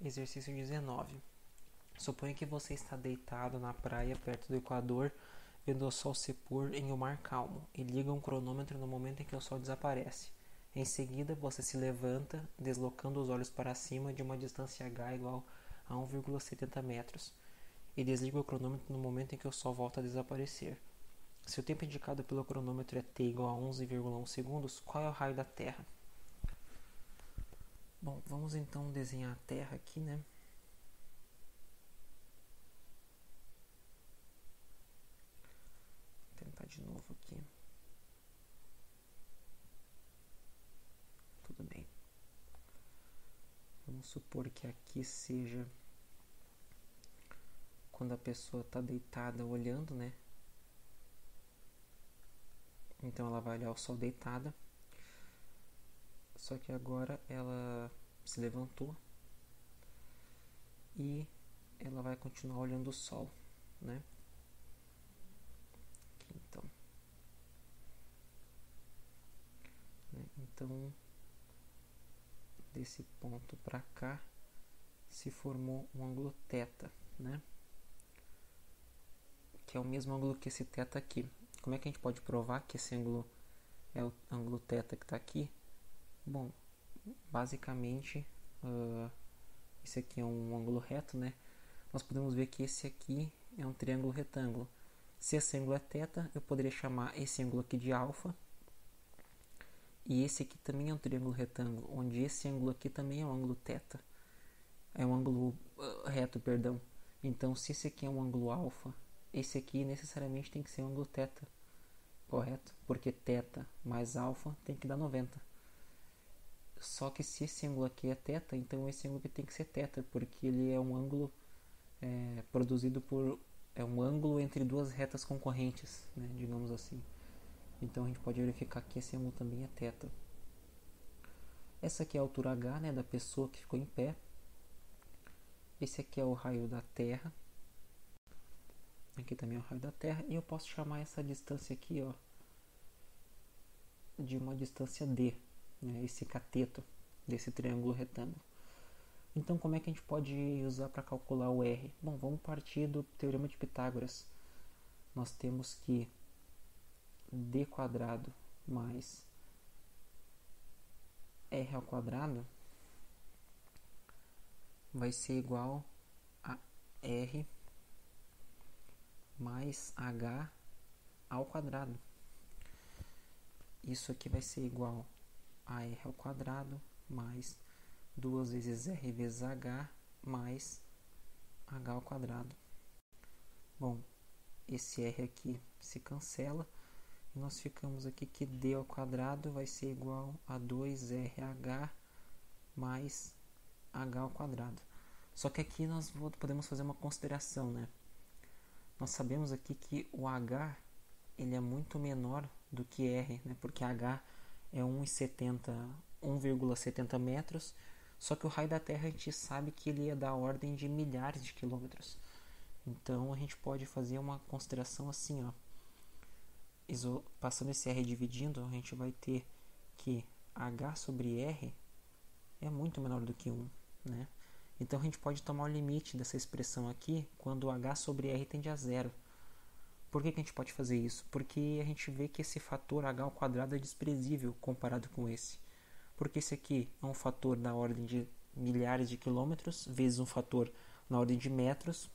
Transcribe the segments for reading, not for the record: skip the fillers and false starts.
Exercício 19. Suponha que você está deitado na praia perto do Equador, vendo o sol se pôr em um mar calmo, e liga um cronômetro no momento em que o sol desaparece. Em seguida, você se levanta, deslocando os olhos para cima de uma distância h igual a 1,70 metros, e desliga o cronômetro no momento em que o sol volta a desaparecer. Se o tempo indicado pelo cronômetro é t igual a 11,1 segundos, qual é o raio da Terra? Bom, vamos então desenhar a Terra aqui, né? Vou tentar de novo aqui. Tudo bem. Vamos supor que aqui seja quando a pessoa está deitada olhando, né? Então ela vai olhar o sol deitada. Só que agora ela se levantou e ela vai continuar olhando o sol, né? Aqui, então, desse ponto para cá se formou um ângulo θ, né? Que é o mesmo ângulo que esse θ aqui. Como é que a gente pode provar que esse ângulo é o ângulo θ que está aqui? Bom, basicamente, esse aqui é um ângulo reto, né? Nós podemos ver que esse aqui é um triângulo retângulo. Se esse ângulo é θ, eu poderia chamar esse ângulo aqui de alfa. E esse aqui também é um triângulo retângulo, onde esse ângulo aqui também é um ângulo θ. É um ângulo reto, perdão. Então, se esse aqui é um ângulo alfa, esse aqui necessariamente tem que ser um ângulo θ. Correto? Porque θ mais alfa tem que dar 90. Só que se esse ângulo aqui é θ, então esse ângulo aqui tem que ser θ, porque ele é um ângulo produzido por... é um ângulo entre duas retas concorrentes, né, digamos assim. Então a gente pode verificar que esse ângulo também é θ. Essa aqui é a altura h, né, da pessoa que ficou em pé. Esse aqui é o raio da Terra. Aqui também é o raio da Terra. E eu posso chamar essa distância aqui, ó, de uma distância d, né, esse cateto desse triângulo retângulo. Então, como é que a gente pode usar para calcular o R? Bom, vamos partir do Teorema de Pitágoras. Nós temos que d quadrado mais r ao quadrado vai ser igual a r mais h ao quadrado. Isso aqui vai ser igual a r ao quadrado mais 2 vezes r vezes h mais h ao quadrado. Bom, esse r aqui se cancela e nós ficamos aqui que d ao quadrado vai ser igual a 2rh mais h ao quadrado. Só que aqui nós podemos fazer uma consideração, né? Nós sabemos aqui que o h ele é muito menor do que r, né? Porque h é 1,70 metros, só que o raio da Terra a gente sabe que ele é da ordem de milhares de quilômetros. Então a gente pode fazer uma consideração assim, ó. Passando esse r dividindo, a gente vai ter que h sobre r é muito menor do que 1, né? Então a gente pode tomar o limite dessa expressão aqui quando h sobre r tende a zero. Por que a gente pode fazer isso? Porque a gente vê que esse fator h ao quadrado é desprezível comparado com esse. Porque esse aqui é um fator da ordem de milhares de quilômetros vezes um fator na ordem de metros,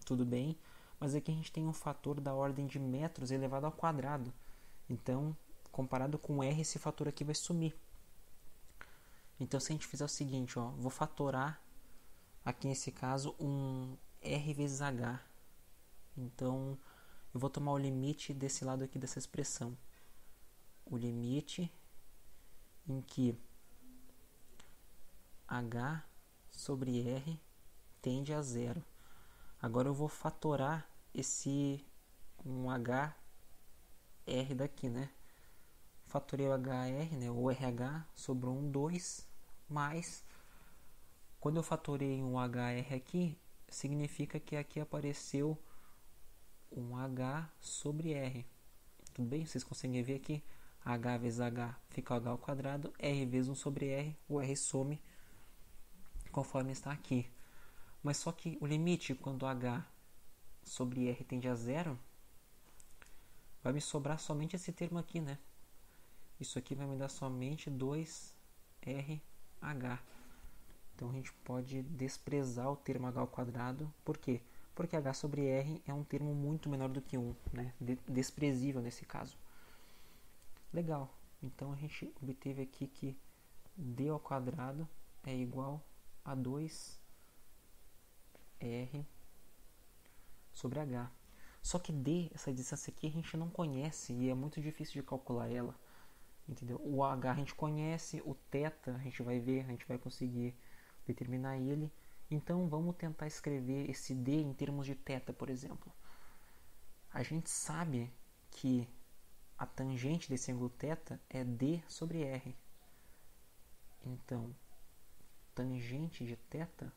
tudo bem, mas aqui a gente tem um fator da ordem de metros elevado ao quadrado. Então, comparado com r, esse fator aqui vai sumir. Então, se a gente fizer o seguinte, ó, vou fatorar aqui nesse caso um r vezes h. Então, eu vou tomar o limite desse lado aqui dessa expressão. O limite em que h sobre r tende a zero. Agora eu vou fatorar esse um hr daqui, né? Fatorei o hr, né? O RH, sobrou um 2, mais... Quando eu fatorei um hr aqui, significa que aqui apareceu um h sobre r. Tudo bem? Vocês conseguem ver aqui? H vezes h fica h ao quadrado, r vezes 1 sobre r, o r some conforme está aqui. Mas só que o limite quando h sobre r tende a zero, vai me sobrar somente esse termo aqui, né? Isso aqui vai me dar somente 2RH. Então a gente pode desprezar o termo h ao quadrado. Por quê? Porque h sobre r é um termo muito menor do que 1, né? Desprezível nesse caso. Legal. Então a gente obteve aqui que d ao quadrado é igual a 2r sobre h. Só que d, essa distância aqui, a gente não conhece e é muito difícil de calcular ela. Entendeu? O h a gente conhece, o θ a gente vai ver, a gente vai conseguir determinar ele. Então vamos tentar escrever esse d em termos de θ, por exemplo. A gente sabe que a tangente desse ângulo θ é d sobre r. Então, tangente de θ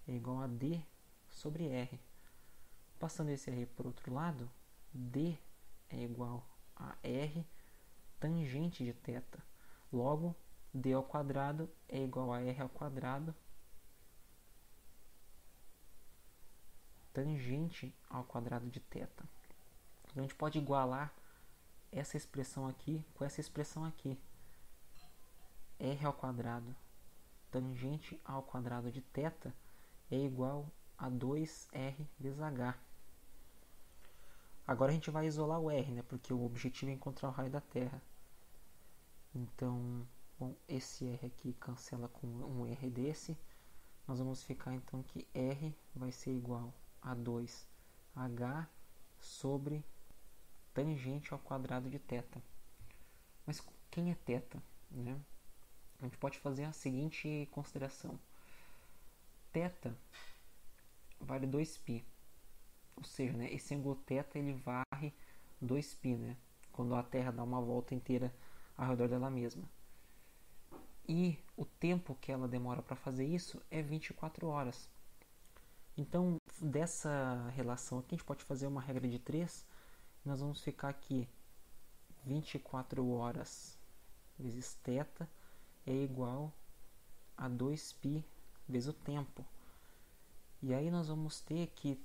é igual a d sobre r. Passando esse r para o outro lado, d é igual a r tangente de θ. Logo, d ao quadrado é igual a r ao quadrado tangente ao quadrado de θ. Então, a gente pode igualar essa expressão aqui com essa expressão aqui. R ao quadrado tangente ao quadrado de θ é igual a 2r vezes h. Agora a gente vai isolar o r, né? Porque o objetivo é encontrar o raio da Terra. Então, bom, esse r aqui cancela com um r desse. Nós vamos ficar então que r vai ser igual a 2h sobre tangente ao quadrado de θ. Mas quem é θ, né? A gente pode fazer a seguinte consideração. Θ vale 2π. Ou seja, né, esse ângulo θ ele varre 2π, né? Quando a Terra dá uma volta inteira ao redor dela mesma. E o tempo que ela demora para fazer isso é 24 horas. Então, dessa relação aqui, a gente pode fazer uma regra de 3. Nós vamos ficar aqui 24 horas vezes θ é igual a 2π vezes o tempo. E aí nós vamos ter que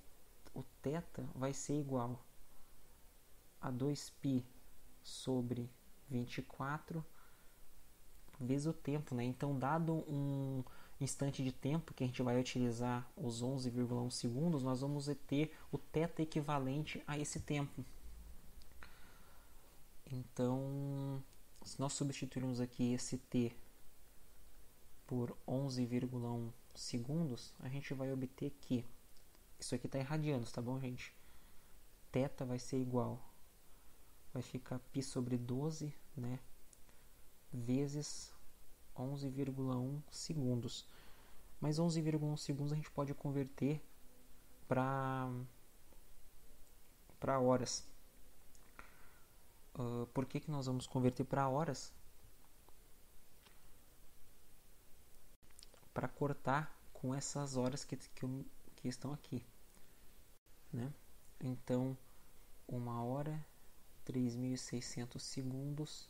o θ vai ser igual a 2π sobre 24 vezes o tempo, né? Então, dado um instante de tempo que a gente vai utilizar os 11,1 segundos, nós vamos ter o θ equivalente a esse tempo. Então, se nós substituirmos aqui esse t por 11,1 segundos, a gente vai obter que isso aqui está em radianos, tá bom, gente? Θ vai ser igual, vai ficar π sobre 12, né? Vezes 11,1 segundos. Mas 11,1 segundos a gente pode converter para horas. Por que nós vamos converter para horas? Para cortar com essas horas que estão aqui, né? Então, 1 hora, 3.600 segundos,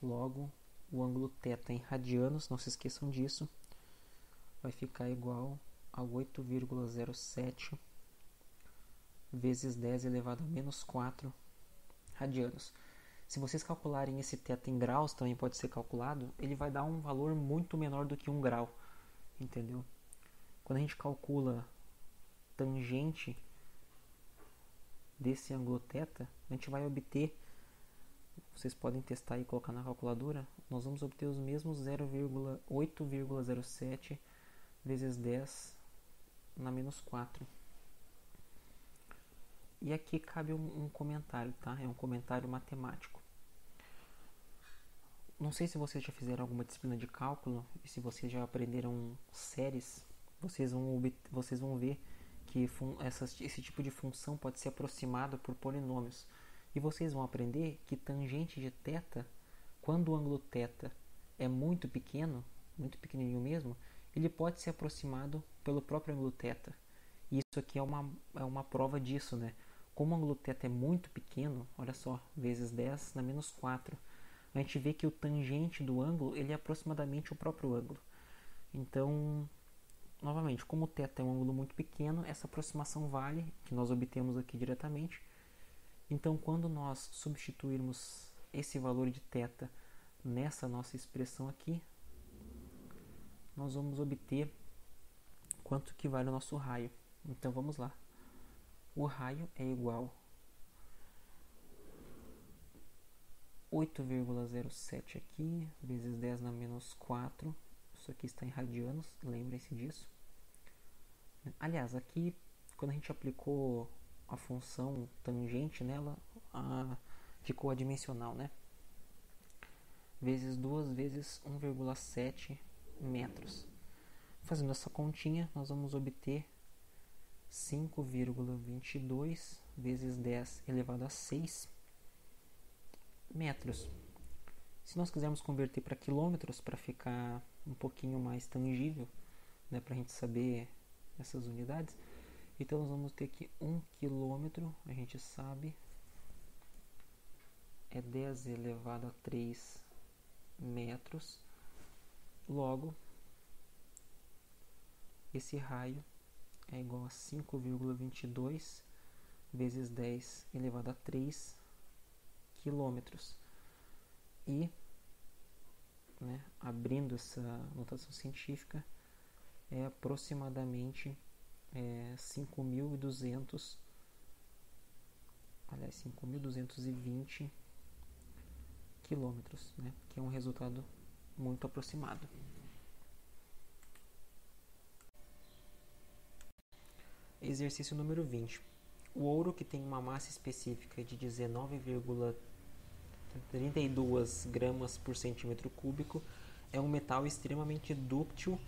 logo o ângulo θ em radianos, não se esqueçam disso, vai ficar igual a 8,07 vezes 10 elevado a menos 4 radianos. Se vocês calcularem esse θ em graus, também pode ser calculado, ele vai dar um valor muito menor do que 1 grau, entendeu? Quando a gente calcula tangente desse ângulo θ, a gente vai obter, vocês podem testar e colocar na calculadora, nós vamos obter os mesmos 8,07 vezes 10 na menos 4. E aqui cabe um comentário, tá? É um comentário matemático. Não sei se vocês já fizeram alguma disciplina de cálculo e se vocês já aprenderam séries, vocês vão ver que esse tipo de função pode ser aproximado por polinômios. E vocês vão aprender que tangente de θ, quando o ângulo θ é muito pequeno, muito pequenininho mesmo, ele pode ser aproximado pelo próprio ângulo θ. E isso aqui é uma prova disso, né? Como o ângulo θ é muito pequeno, olha só, vezes 10 na menos 4, a gente vê que o tangente do ângulo ele é aproximadamente o próprio ângulo. Então, novamente, como o θ é um ângulo muito pequeno, essa aproximação vale, que nós obtemos aqui diretamente. Então, quando nós substituirmos esse valor de θ nessa nossa expressão aqui, nós vamos obter quanto que vale o nosso raio. Então, vamos lá. O raio é igual a 8,07 aqui, vezes 10 na menos 4. Isso aqui está em radianos, lembrem-se disso. Aliás, aqui, quando a gente aplicou a função tangente nela, ficou adimensional, né? Vezes 2 vezes 1,7 metros. Fazendo essa continha, nós vamos obter 5,22 vezes 10 elevado a 6 metros. Se nós quisermos converter para quilômetros, para ficar um pouquinho mais tangível, né, para a gente saber essas unidades, então nós vamos ter que 1 quilômetro, a gente sabe, é 10 elevado a 3 metros. Logo, esse raio é igual a 5,22 vezes 10 elevado a 3 quilômetros. E, né, abrindo essa notação científica, é aproximadamente 5.220 quilômetros, né, que é um resultado muito aproximado. Exercício número 20. O ouro, que tem uma massa específica de 19,32 gramas por centímetro cúbico, é um metal extremamente dúctil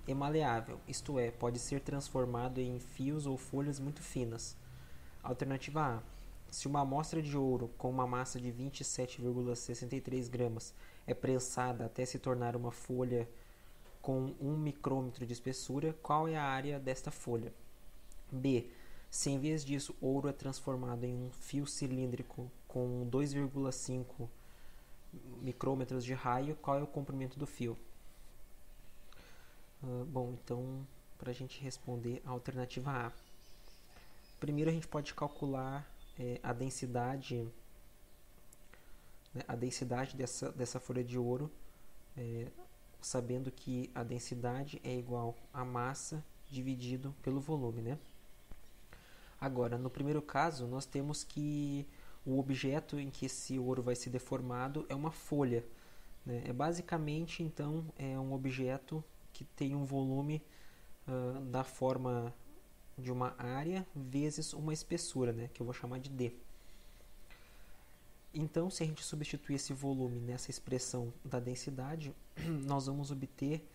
e maleável, isto é, pode ser transformado em fios ou folhas muito finas. Alternativa A. Se uma amostra de ouro com uma massa de 27,63 gramas é prensada até se tornar uma folha com 1 micrômetro de espessura, qual é a área desta folha? B. Se em vez disso ouro é transformado em um fio cilíndrico com 2,5 micrômetros de raio, qual é o comprimento do fio? Bom, então, para a gente responder a alternativa A. Primeiro a gente pode calcular a densidade, né, dessa folha de ouro, sabendo que a densidade é igual à massa dividido pelo volume, né? Agora, no primeiro caso, nós temos que o objeto em que esse ouro vai ser deformado é uma folha, né? Basicamente, então, é um objeto que tem um volume da forma de uma área vezes uma espessura, né? Que eu vou chamar de D. Então, se a gente substituir esse volume nessa expressão da densidade, nós vamos obter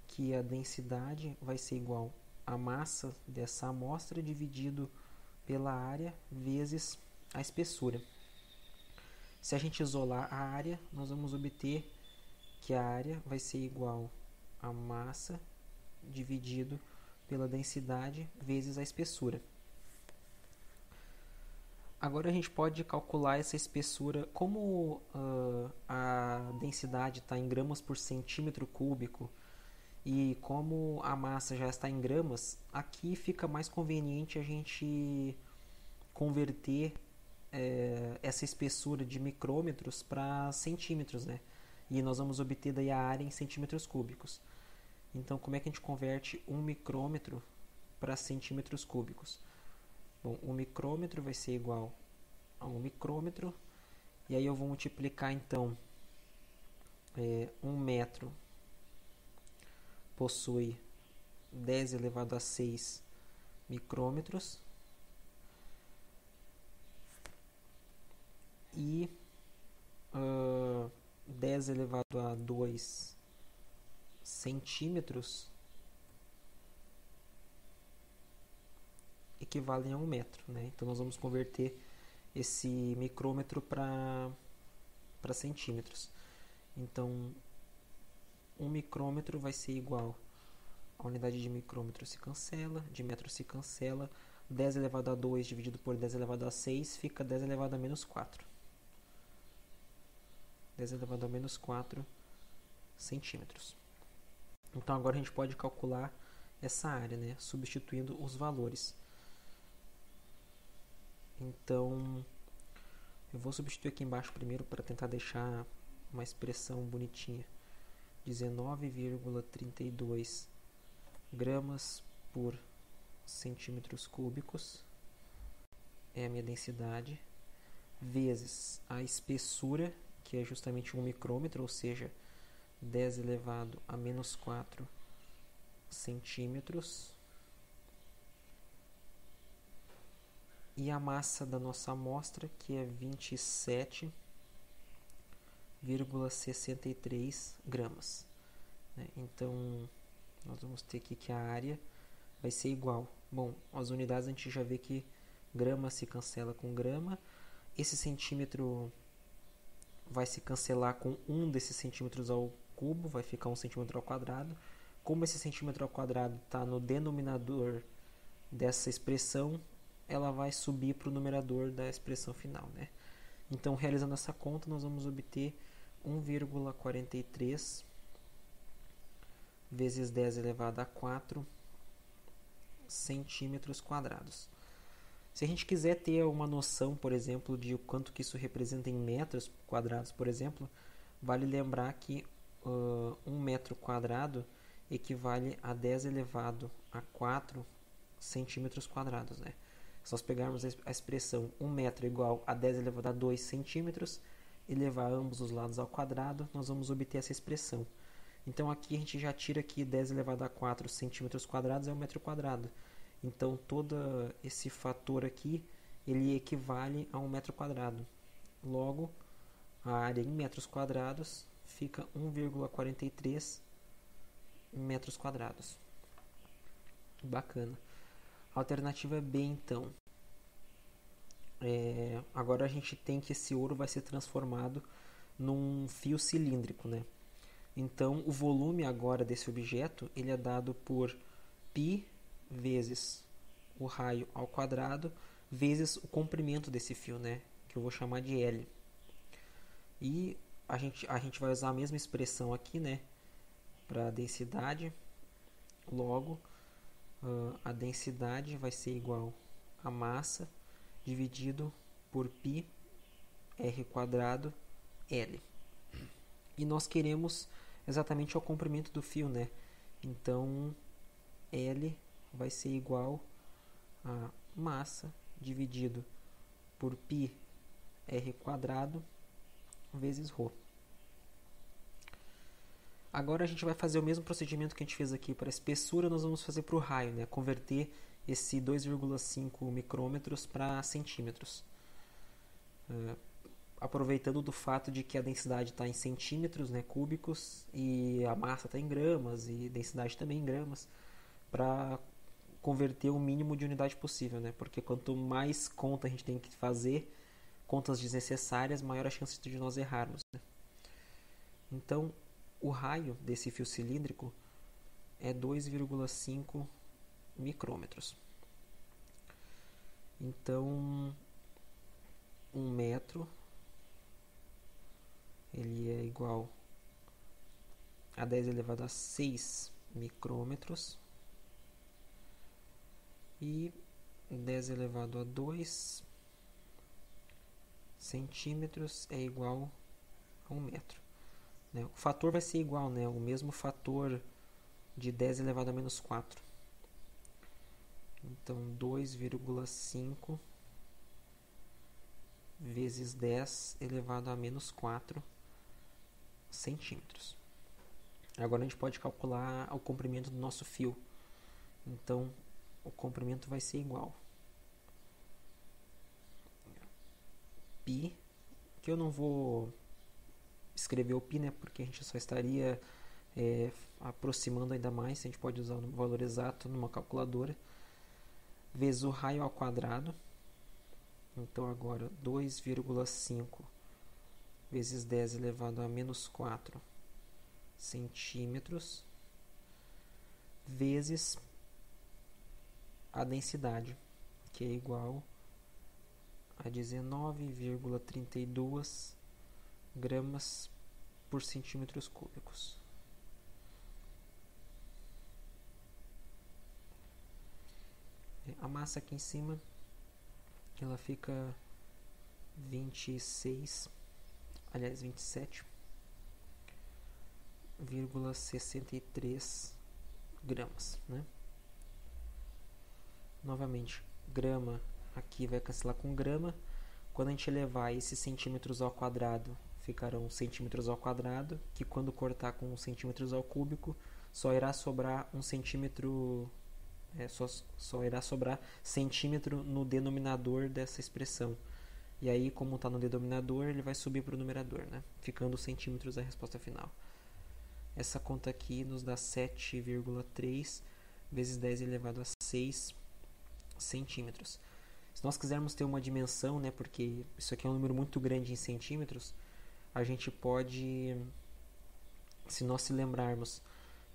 que a densidade vai ser igual à massa dessa amostra dividido pela área vezes a espessura. Se a gente isolar a área, nós vamos obter que a área vai ser igual a massa dividido pela densidade vezes a espessura. Agora a gente pode calcular essa espessura, como a densidade está em gramas por centímetro cúbico e como a massa já está em gramas, aqui fica mais conveniente a gente converter essa espessura de micrômetros para centímetros, né? E nós vamos obter daí a área em centímetros cúbicos. Então, como é que a gente converte 1 micrômetro para centímetros cúbicos? Bom, 1 micrômetro vai ser igual a 1 micrômetro. E aí eu vou multiplicar, então, 1 metro possui 10 elevado a 6 micrômetros. E 10 elevado a 2 centímetros equivalem a 1 metro, né? Então nós vamos converter esse micrômetro para centímetros. Então 1 micrômetro vai ser igual a unidade de micrômetro se cancela, de metro se cancela, 10 elevado a 2 dividido por 10 elevado a 6 fica 10 elevado a menos 4. 10 elevado a menos 4 centímetros. Então agora a gente pode calcular essa área, né, substituindo os valores. Então eu vou substituir aqui embaixo primeiro para tentar deixar uma expressão bonitinha. 19,32 gramas por centímetros cúbicos é a minha densidade, vezes a espessura, que é justamente 1 micrômetro, ou seja, 10 elevado a menos 4 centímetros, e a massa da nossa amostra, que é 27,63 gramas. Então, nós vamos ter aqui que a área vai ser igual. Bom, as unidades a gente já vê que grama se cancela com grama. Esse centímetro vai se cancelar com 1 desses centímetros ao cubo, vai ficar 1 centímetro ao quadrado. Como esse centímetro ao quadrado está no denominador dessa expressão, ela vai subir para o numerador da expressão final, né? Então, realizando essa conta, nós vamos obter 1,43 vezes 10 elevado a 4 centímetros quadrados. Se a gente quiser ter uma noção, por exemplo, de quanto que isso representa em metros quadrados, por exemplo, vale lembrar que 1 metro quadrado equivale a 10 elevado a 4 centímetros quadrados, né? Se nós pegarmos a expressão 1 metro igual a 10 elevado a 2 centímetros e levar ambos os lados ao quadrado, nós vamos obter essa expressão. Então aqui a gente já tira que 10 elevado a 4 centímetros quadrados é 1 metro quadrado. Então todo esse fator aqui, ele equivale a 1 metro quadrado. Logo, a área em metros quadrados fica 1,43 metros quadrados. Bacana. A alternativa é B, então. Agora a gente tem que esse ouro vai ser transformado num fio cilíndrico, né? Então, o volume agora desse objeto, ele é dado por π vezes o raio ao quadrado vezes o comprimento desse fio, né? Que eu vou chamar de L. E a gente vai usar a mesma expressão aqui, né? Para a densidade. Logo, a densidade vai ser igual a massa dividido por π r quadrado L. E nós queremos exatamente o comprimento do fio, né? Então, L vai ser igual a massa dividido por π r quadrado vezes ρ. Agora a gente vai fazer o mesmo procedimento que a gente fez aqui para a espessura, nós vamos fazer para o raio, né? Converter esse 2,5 micrômetros para centímetros. Aproveitando do fato de que a densidade está em centímetros, né, cúbicos, e a massa está em gramas, e densidade também em gramas, para converter o mínimo de unidade possível, né? Porque quanto mais conta a gente tem que fazer, contas desnecessárias, maior a chance de nós errarmos, né? Então, o raio desse fio cilíndrico é 2,5 micrômetros. Então, 1 metro ele é igual a 10 elevado a 6 micrômetros e 10 elevado a 2 centímetros é igual a 1 metro. O fator vai ser igual, né? O mesmo fator de 10 elevado a menos 4. Então, 2,5 vezes 10 elevado a menos 4 centímetros. Agora a gente pode calcular o comprimento do nosso fio. Então, o comprimento vai ser igual π, que eu não vou escrever o π, né, porque a gente só estaria aproximando ainda mais, a gente pode usar o valor exato numa calculadora, vezes o raio ao quadrado. Então agora 2,5 vezes 10 elevado a menos 4 centímetros vezes a densidade, que é igual a 19,32 gramas por centímetros cúbicos. a massa aqui em cima, ela fica 27,63 gramas, né? Novamente, grama aqui vai cancelar com grama. Quando a gente elevar esses centímetros ao quadrado, ficarão centímetros ao quadrado, que quando cortar com centímetros ao cúbico, só irá sobrar um centímetro, só irá sobrar centímetro no denominador dessa expressão. E aí, como está no denominador, ele vai subir para o numerador, né? Ficando centímetros a resposta final. Essa conta aqui nos dá 7,3 vezes 10 elevado a 6 centímetros. Se nós quisermos ter uma dimensão, né, porque isso aqui é um número muito grande em centímetros, a gente pode, se nós se lembrarmos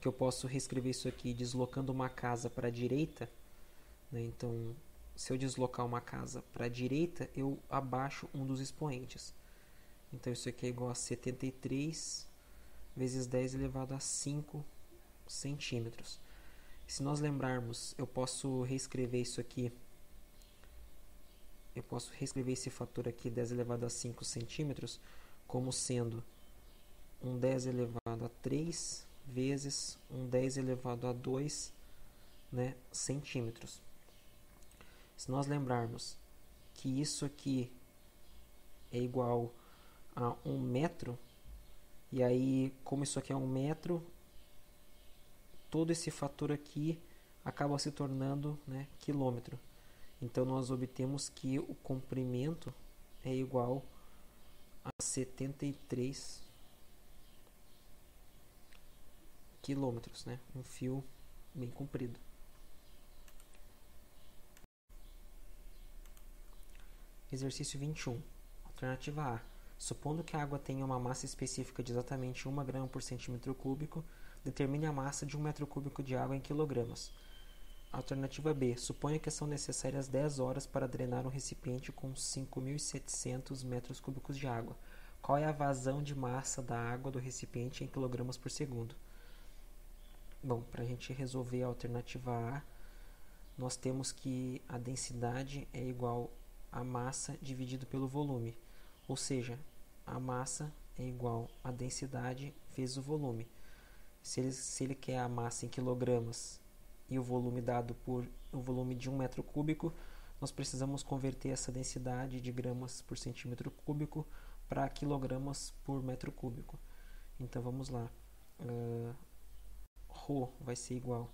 que eu posso reescrever isso aqui deslocando uma casa para a direita, né, então se eu deslocar uma casa para a direita, eu abaixo um dos expoentes. Então isso aqui é igual a 73 vezes 10 elevado a 5 centímetros. Se nós lembrarmos, eu posso reescrever isso aqui. Eu posso reescrever esse fator aqui, 10 elevado a 5 centímetros, como sendo um 10 elevado a 3 vezes um 10 elevado a 2, né, centímetros. Se nós lembrarmos que isso aqui é igual a 1 metro, e aí, como isso aqui é 1 metro, todo esse fator aqui acaba se tornando, né, quilômetro. Então, nós obtemos que o comprimento é igual a 73 quilômetros, né? Um fio bem comprido. Exercício 21. Alternativa A. Supondo que a água tenha uma massa específica de exatamente 1 grama por centímetro cúbico, determine a massa de 1 metro cúbico de água em quilogramas. Alternativa B. Suponha que são necessárias 10 horas para drenar um recipiente com 5.700 metros cúbicos de água. Qual é a vazão de massa da água do recipiente em quilogramas por segundo? Bom, para a gente resolver a alternativa A, nós temos que a densidade é igual a massa dividido pelo volume. Ou seja, a massa é igual a densidade vezes o volume. Se ele quer a massa em quilogramas e o volume dado por o volume de 1 metro cúbico, nós precisamos converter essa densidade de gramas por centímetro cúbico para quilogramas por metro cúbico. Então vamos lá. Rho vai ser igual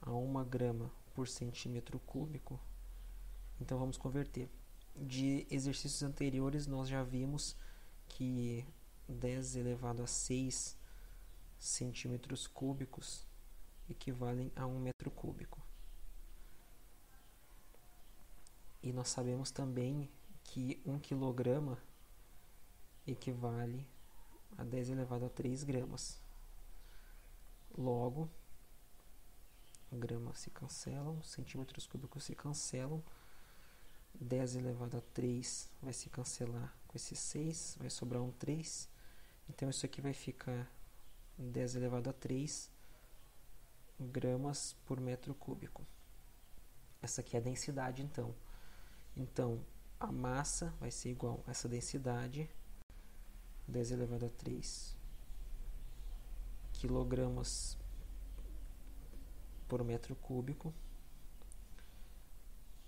a 1 grama por centímetro cúbico. Então vamos converter. De exercícios anteriores nós já vimos que 10 elevado a 6 centímetros cúbicos equivalem a 1 metro cúbico. E nós sabemos também que 1 quilograma equivale a 10 elevado a 3 gramas. Logo, gramas se cancelam, centímetros cúbicos se cancelam, 10 elevado a 3 vai se cancelar com esse 6, vai sobrar um 3. Então isso aqui vai ficar 10 elevado a 3 gramas por metro cúbico. Essa aqui é a densidade, então. Então, a massa vai ser igual a essa densidade, 10 elevado a 3 quilogramas por metro cúbico,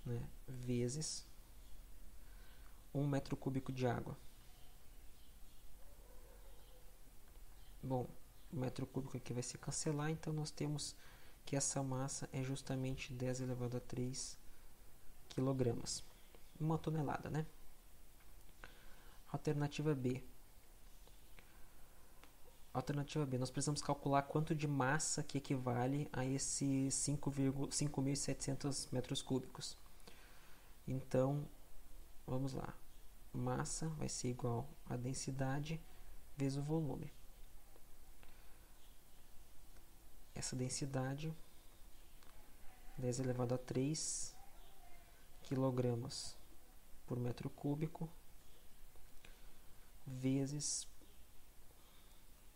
né, vezes 1 metro cúbico de água. Bom, o metro cúbico aqui vai se cancelar, então nós temos que essa massa é justamente 10 elevado a 3 quilogramas. Uma tonelada, né? Alternativa B. Alternativa B, nós precisamos calcular quanto de massa que equivale a esses 5.700 metros cúbicos. Então, vamos lá. Massa vai ser igual a densidade vezes o volume. Essa densidade, 10 elevado a 3 quilogramas por metro cúbico, vezes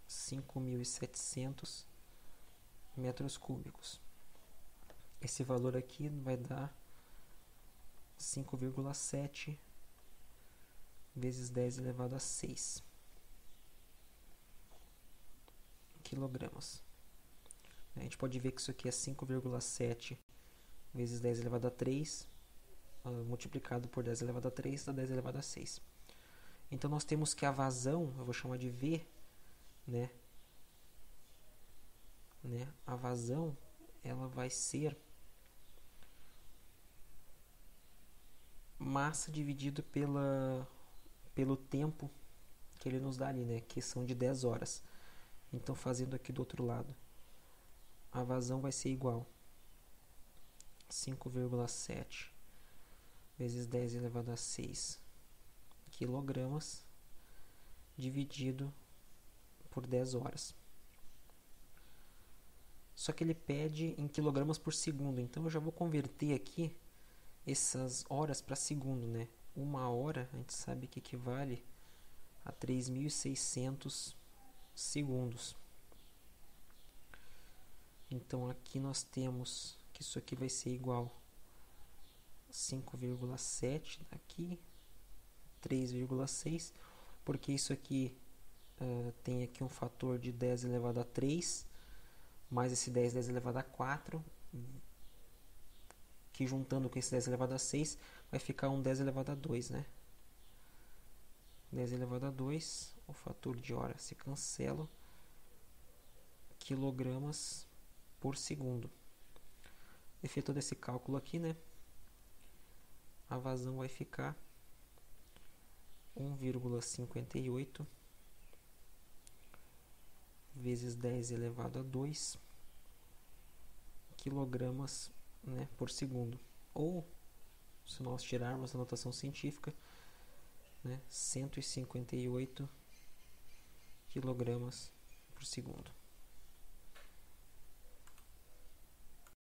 5.700 metros cúbicos. Esse valor aqui vai dar 5,7 vezes 10 elevado a 6 quilogramas. A gente pode ver que isso aqui é 5,7 vezes 10 elevado a 3 multiplicado por 10 elevado a 3 dá 10 elevado a 6. Então nós temos que a vazão, eu vou chamar de V, né? A vazão ela vai ser massa dividido pelo tempo que ele nos dá ali, né? Que são de 10 horas. Então, fazendo aqui do outro lado, a vazão vai ser igual a 5,7 vezes 10 elevado a 6 quilogramas dividido por 10 horas. Só que ele pede em quilogramas por segundo, então eu já vou converter aqui essas horas para segundo, né? Uma hora a gente sabe que equivale a 3.600 segundos. Então aqui nós temos que isso aqui vai ser igual a 5,7 aqui, 3,6, porque isso aqui tem aqui um fator de 10 elevado a 3, mais esse 10 elevado a 4, que juntando com esse 10 elevado a 6, vai ficar um 10 elevado a 2, né? 10 elevado a 2, o fator de hora se cancela, quilogramas por segundo. Efetuando esse cálculo aqui, né? A vazão vai ficar 1,58 vezes 10 elevado a 2 quilogramas, né, por segundo. Ou, se nós tirarmos a notação científica, né, 158 quilogramas por segundo.